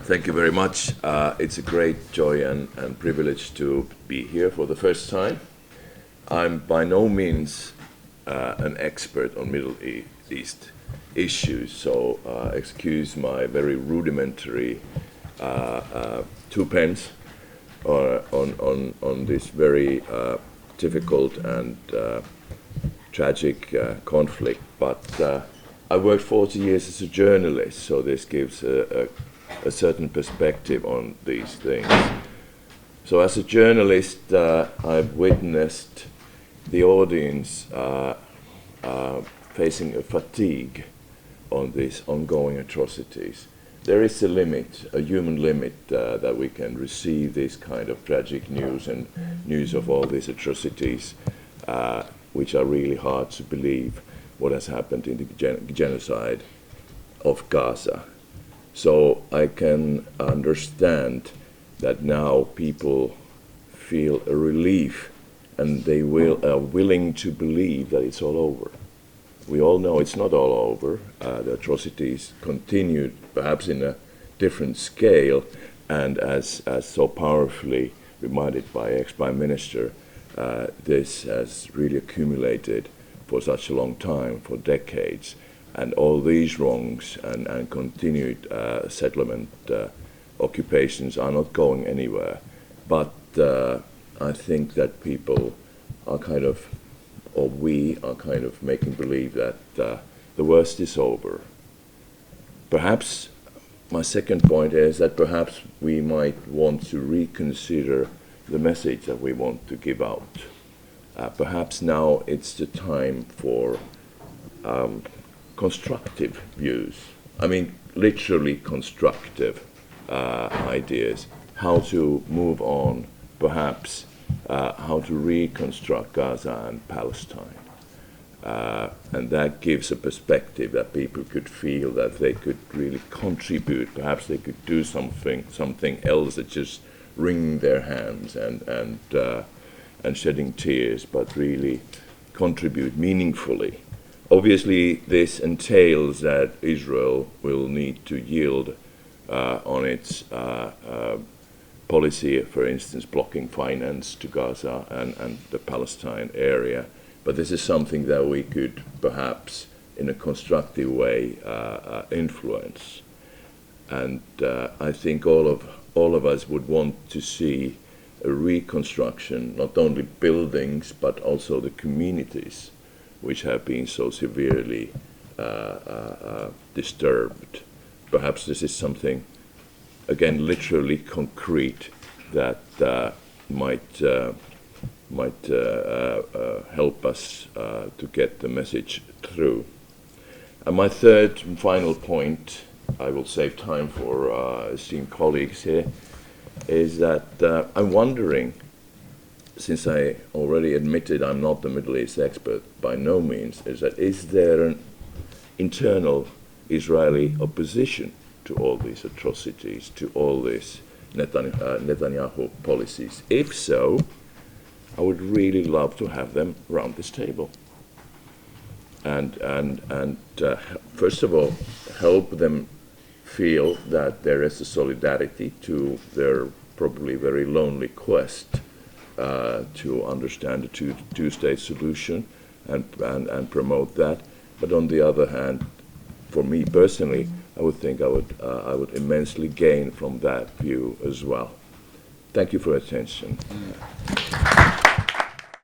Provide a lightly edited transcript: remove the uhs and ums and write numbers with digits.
Thank you very much. It's a great joy and privilege to be here for the first time. I'm by no means an expert on Middle East issues, so excuse my very rudimentary two pence on this very difficult and tragic conflict. But I worked 40 years as a journalist, so this gives a certain perspective on these things. So as a journalist, I've witnessed the audience facing a fatigue on these ongoing atrocities. There is a limit, a human limit, that we can receive this kind of tragic news and news of all these atrocities, which are really hard to believe what has happened in the genocide of Gaza. So I can understand that now people feel a relief and they are willing to believe that it's all over. We all know it's not all over. The atrocities continued, perhaps in a different scale, and as so powerfully reminded by ex-Prime Minister, this has really accumulated for such a long time, for decades. And all these wrongs and continued settlement occupations are not going anywhere. But I think that people are kind of, or we are kind of making believe that the worst is over. Perhaps my second point is that perhaps we might want to reconsider the message that we want to give out. Perhaps now it's the time for constructive views. I mean, literally constructive ideas. How to move on, perhaps how to reconstruct Gaza and Palestine. And that gives a perspective that people could feel that they could really contribute. Perhaps they could do something else than just wringing their hands and shedding tears, but really contribute meaningfully. Obviously, this entails that Israel will need to yield on its policy, for instance, blocking finance to Gaza and the Palestine area. But this is something that we could perhaps, in a constructive way, influence. And I think all of us would want to see a reconstruction, not only buildings, but also the communities which have been so severely disturbed. Perhaps this is something, again, literally concrete that might help us to get the message through. And my third and final point, I will save time for esteemed colleagues here, is that I'm wondering, since I already admitted I'm not the Middle East expert by no means, is there an internal Israeli opposition to all these atrocities, to all these Netanyahu policies? If so, I would really love to have them around this table. And first of all, help them feel that there is a solidarity to their probably very lonely quest to understand the two-state solution and promote that. But on the other hand, for me personally, I would think I would immensely gain from that view as well. Thank you for your attention.